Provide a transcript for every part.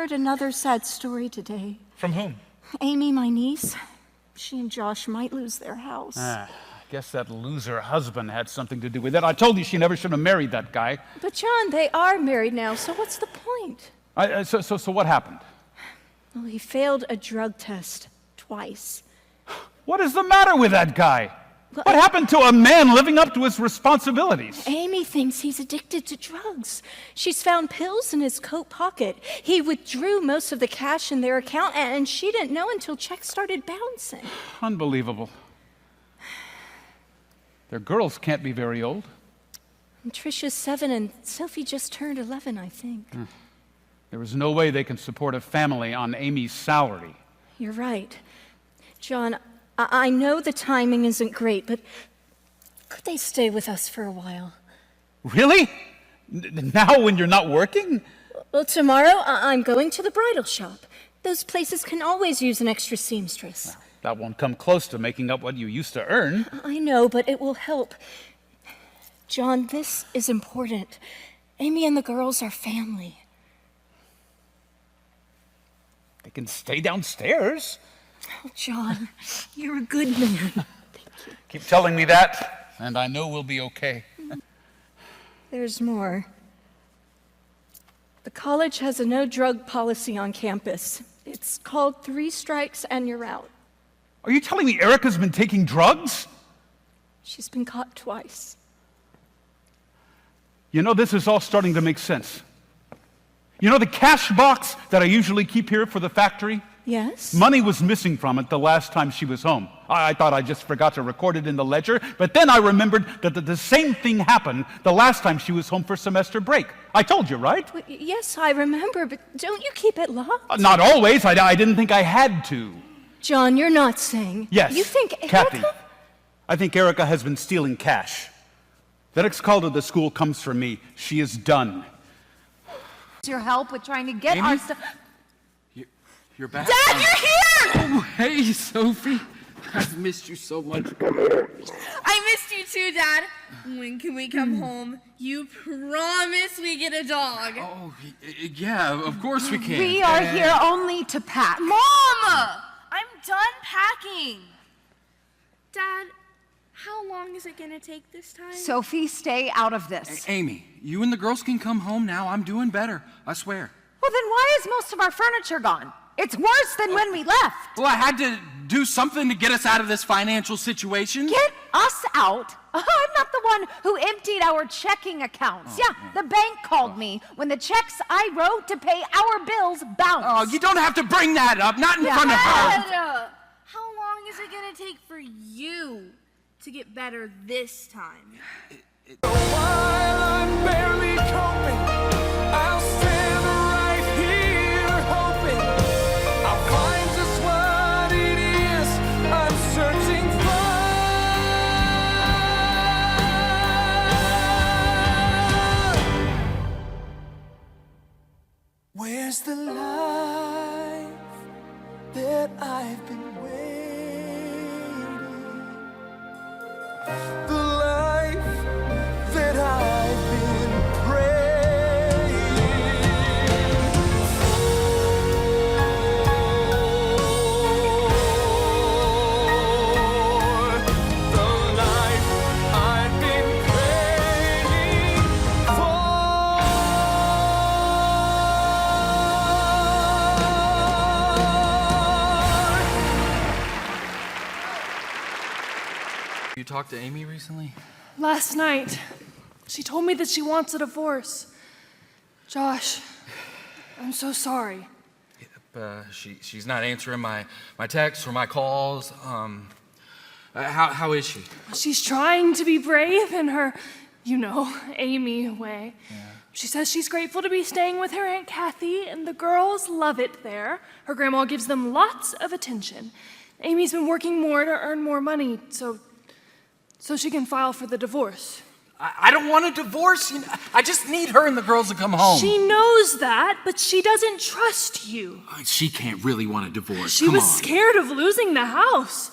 heard another sad story today. From whom? Amy, my niece. She and Josh might lose their house. I guess that loser husband had something to do with it. I told you she never should have married that guy. But John, they are married now, so what's the point? So what happened? Well, he failed a drug test twice. What is the matter with that guy? What happened to a man living up to his responsibilities? Amy thinks he's addicted to drugs. She's found pills in his coat pocket. He withdrew most of the cash in their account, and she didn't know until checks started bouncing. Unbelievable. Their girls can't be very old. And Trisha's 7, and Sophie just turned 11, I think. There is no way they can support a family on Amy's salary. You're right. John, I know the timing isn't great, but could they stay with us for a while? Really? Now when you're not working? Well, tomorrow I'm going to the bridal shop. Those places can always use an extra seamstress. Well, that won't come close to making up what you used to earn. I know, but it will help. John, this is important. Amy and the girls are family. They can stay downstairs. Oh, John, you're a good man. Thank you. Keep telling me that, and I know we'll be okay. There's more. The college has a no-drug policy on campus. It's called 3 strikes and you're out. Are you telling me Erica's been taking drugs? She's been caught twice. You know, this is all starting to make sense. You know the cash box that I usually keep here for the factory? Yes? Money was missing from it the last time she was home. I thought I just forgot to record it in the ledger, but then I remembered that the same thing happened the last time she was home for semester break. I told you, right? Well, yes, I remember, but don't you keep it locked? Not always. I didn't think I had to. John, you're not saying... Yes, You think Kathy, Erica... I think Erica has been stealing cash. The next call to the school comes from me. She is done. Your help with trying to get Amy? our stuff. You're back? Dad, you're here! Oh, hey, Sophie. I've missed you so much. I missed you too, Dad. When can we come home? You promise we get a dog. Oh, yeah, of course we can. We are here only to pack. Mom! I'm done packing. Dad, how long is it gonna take this time? Sophie, stay out of this. Amy, you and the girls can come home now. I'm doing better, I swear. Well, then why is most of our furniture gone? It's worse than when we left. Well, I had to do something to get us out of this financial situation. Get us out? I'm not the one who emptied our checking accounts. The bank called me when the checks I wrote to pay our bills bounced. Oh, you don't have to bring that up, not in front of her. Dad, how long is it gonna take for you to get better this time? While I'm barely coping, I'll stand right here hoping I'll find just what it is I'm searching for. Where's the life that I've been waiting? The life that I've been praying for. The life I've been praying for. You talked to Amy recently? Last night, she told me that she wants a divorce. Josh, I'm so sorry. She's not answering my texts or my calls. How is she? She's trying to be brave in her, Amy way. Yeah. She says she's grateful to be staying with her Aunt Kathy, and the girls love it there. Her grandma gives them lots of attention. Amy's been working more to earn more money, so she can file for the divorce. I don't want a divorce. I just need her and the girls to come home. She knows that, but she doesn't trust you. She can't really want a divorce. She was scared of losing the house.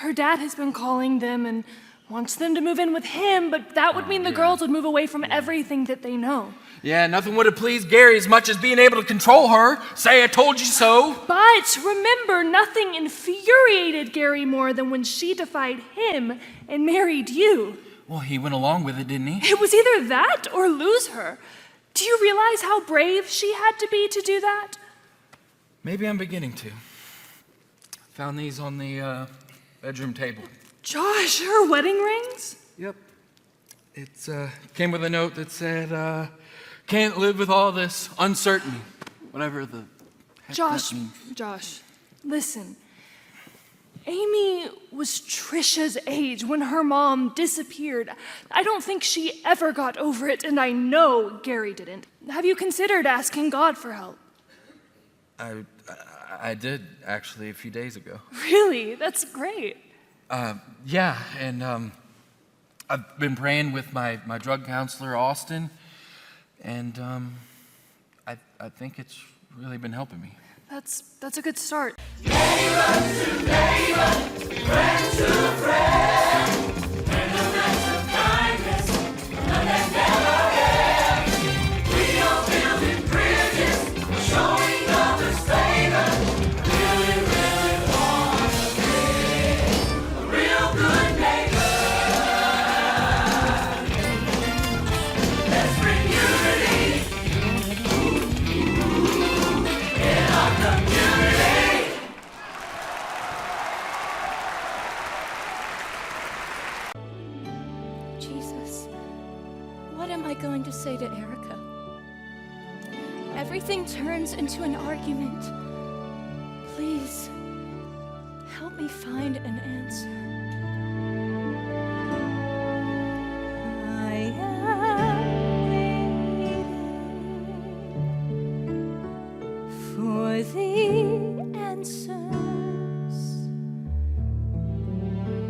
Her dad has been calling them and wants them to move in with him, but that would mean the girls would move away from everything that they know. Yeah, nothing would have pleased Gary as much as being able to control her. Say I told you so. But remember, nothing infuriated Gary more than when she defied him and married you. Well, he went along with it, didn't he? It was either that or lose her. Do you realize how brave she had to be to do that? Maybe I'm beginning to. Found these on the bedroom table. Josh, her wedding rings? Yep. It's came with a note that said, can't live with all this uncertainty. Whatever the heck Josh, that means. Josh, listen. Amy was Trisha's age when her mom disappeared. I don't think she ever got over it, and I know Gary didn't. Have you considered asking God for help? I did, actually, a few days ago. Really? That's great. Yeah, and I've been praying with my drug counselor, Austin, and I think it's really been helping me. That's a good start. Jesus, what am I going to say to Erica? Everything turns into an argument. Please, help me find an answer. I am waiting for the answers.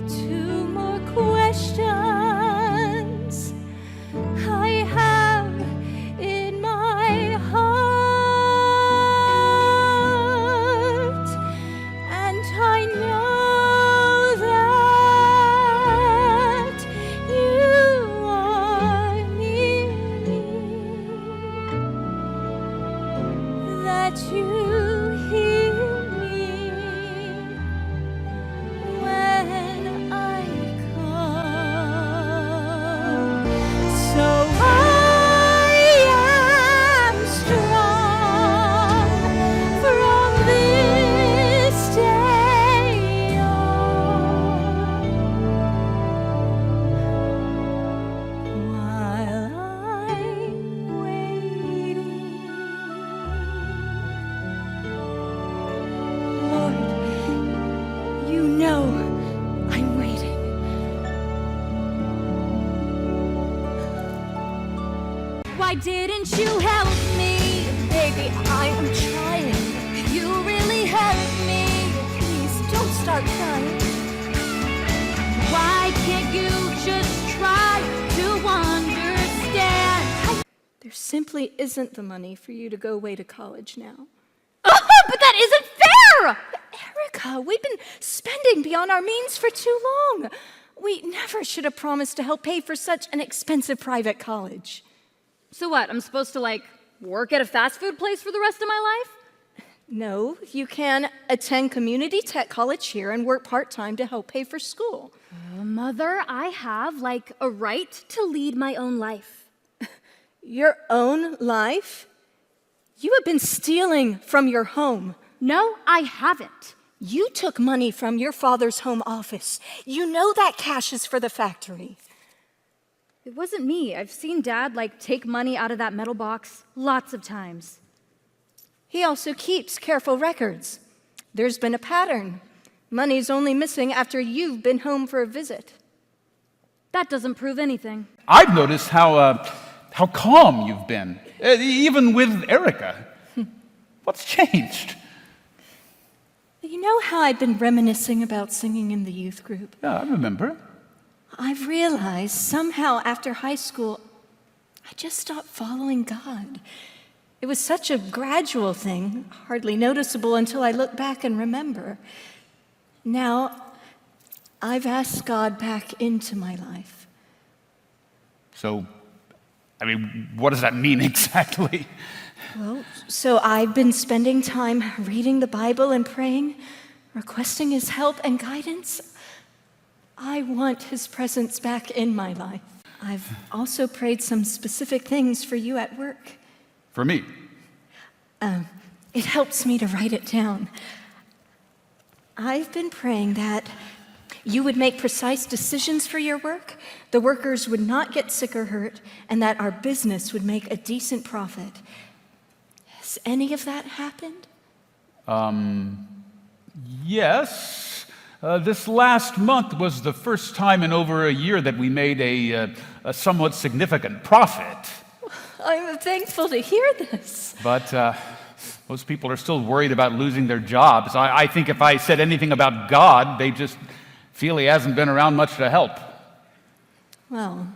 Two more questions I have in my heart, and I know that you are near me, that you hear me when I call. So I am strong from this day on, while I'm waiting. Lord, you know I'm waiting. Why didn't you help me? Baby, I am trying. You really hurt me. Please don't start crying. Why can't you just try to understand? There simply isn't the money for you to go away to college now. But that isn't fair! Erica, we've been spending beyond our means for too long. We never should have promised to help pay for such an expensive private college. So what, I'm supposed to, work at a fast food place for the rest of my life? No, you can attend community tech college here and work part-time to help pay for school. Mother, I have, a right to lead my own life. Your own life? You have been stealing from your home. No, I haven't. You took money from your father's home office. You know that cash is for the factory. It wasn't me. I've seen Dad, take money out of that metal box lots of times. He also keeps careful records. There's been a pattern. Money's only missing after you've been home for a visit. That doesn't prove anything. I've noticed how calm you've been, even with Erica. What's changed? You know how I've been reminiscing about singing in the youth group? Yeah, I remember. I've realized somehow after high school, I just stopped following God. It was such a gradual thing, hardly noticeable until I look back and remember. Now, I've asked God back into my life. So, I mean, what does that mean exactly? Well, so I've been spending time reading the Bible and praying, requesting his help and guidance. I want his presence back in my life. I've also prayed some specific things for you at work. For me? It helps me to write it down. I've been praying that you would make precise decisions for your work, the workers would not get sick or hurt, and that our business would make a decent profit. Has any of that happened? Yes. This last month was the first time in over a year that we made a somewhat significant profit. I'm thankful to hear this. But most people are still worried about losing their jobs. I think if I said anything about God, they just feel he hasn't been around much to help. Well,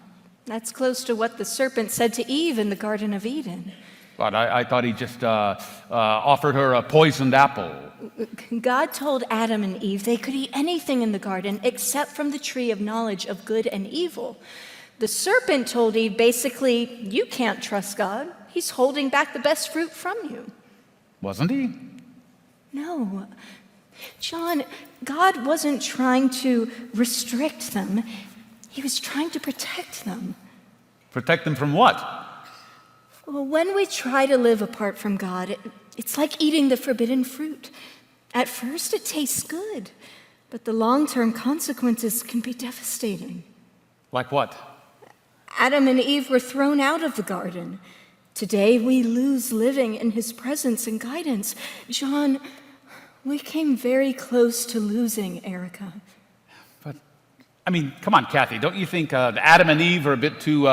that's close to what the serpent said to Eve in the Garden of Eden. But I thought he just offered her a poisoned apple. God told Adam and Eve they could eat anything in the garden except from the tree of knowledge of good and evil. The serpent told Eve basically, you can't trust God. He's holding back the best fruit from you. Wasn't he? No. John, God wasn't trying to restrict them. He was trying to protect them. Protect them from what? Well, when we try to live apart from God, it's like eating the forbidden fruit. At first, it tastes good, but the long-term consequences can be devastating. Like what? Adam and Eve were thrown out of the garden. Today, we lose living in his presence and guidance. John, we came very close to losing Erica. But, I mean, come on, Kathy, don't you think Adam and Eve are a bit too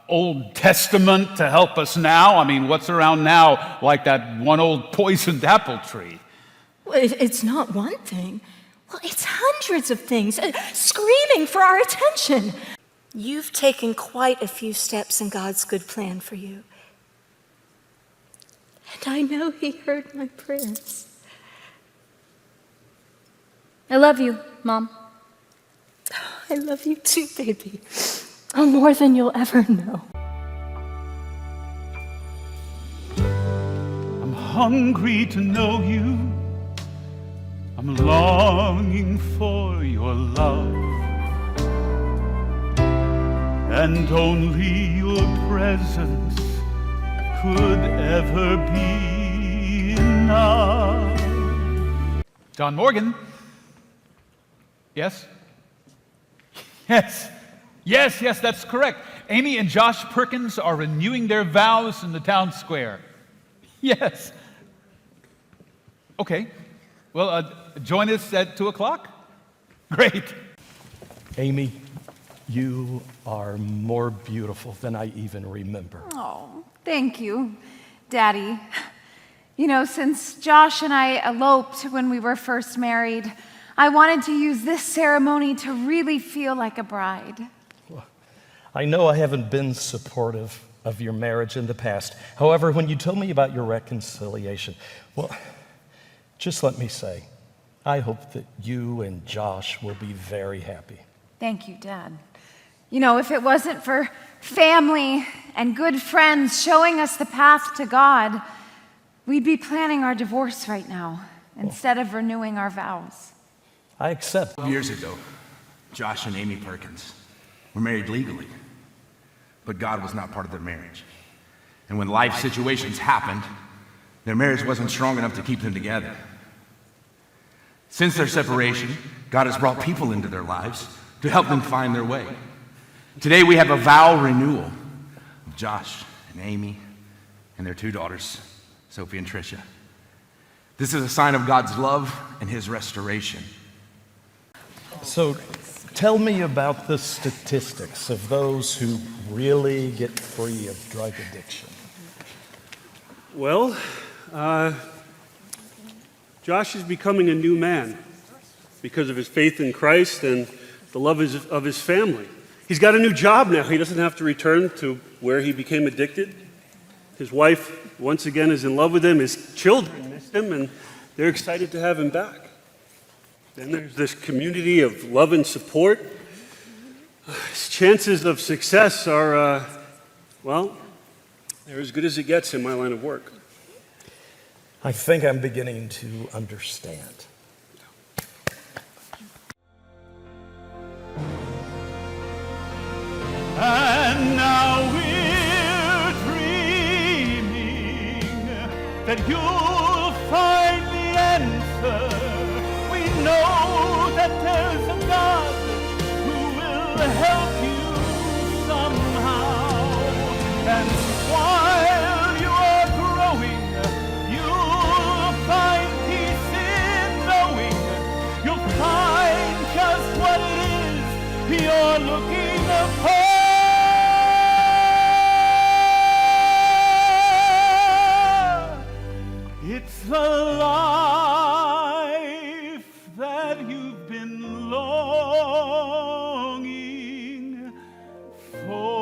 Old Testament to help us now? I mean, what's around now like that one old poisoned apple tree? Well, it's not one thing. Well, it's hundreds of things screaming for our attention. You've taken quite a few steps in God's good plan for you. And I know he heard my prayers. I love you, Mom. I love you too, baby. Oh, more than you'll ever know. I'm hungry to know you. I'm longing for your love. And only your presence could ever be enough. John Morgan? Yes? Yes, that's correct. Amy and Josh Perkins are renewing their vows in the town square. Yes. Okay. Well, join us at 2 o'clock? Great. Amy, you are more beautiful than I even remember. Oh, thank you, Daddy. You know, since Josh and I eloped when we were first married, I wanted to use this ceremony to really feel like a bride. I know I haven't been supportive of your marriage in the past. However, when you told me about your reconciliation, well, just let me say, I hope that you and Josh will be very happy. Thank you, Dad. You know, if it wasn't for family and good friends showing us the path to God, we'd be planning our divorce right now instead of renewing our vows. I accept. Years ago, Josh and Amy Perkins were married legally, but God was not part of their marriage. And when life situations happened, their marriage wasn't strong enough to keep them together. Since their separation, God has brought people into their lives to help them find their way. Today we have a vow renewal of Josh and Amy and their 2 daughters, Sophie and Tricia. This is a sign of God's love and his restoration. So tell me about the statistics of those who really get free of drug addiction. Well, Josh is becoming a new man because of his faith in Christ and the love of his family. He's got a new job now. He doesn't have to return to where he became addicted. His wife, once again, is in love with him. His children miss him, and they're excited to have him back. Then there's this community of love and support. His chances of success are, well, they're as good as it gets in my line of work. I think I'm beginning to understand. And now we're dreaming that you'll find the answer. We know that there's a God who will help you somehow. And while you are growing, you'll find peace in knowing you'll find just what it is you're looking for. It's the life that you've been longing for.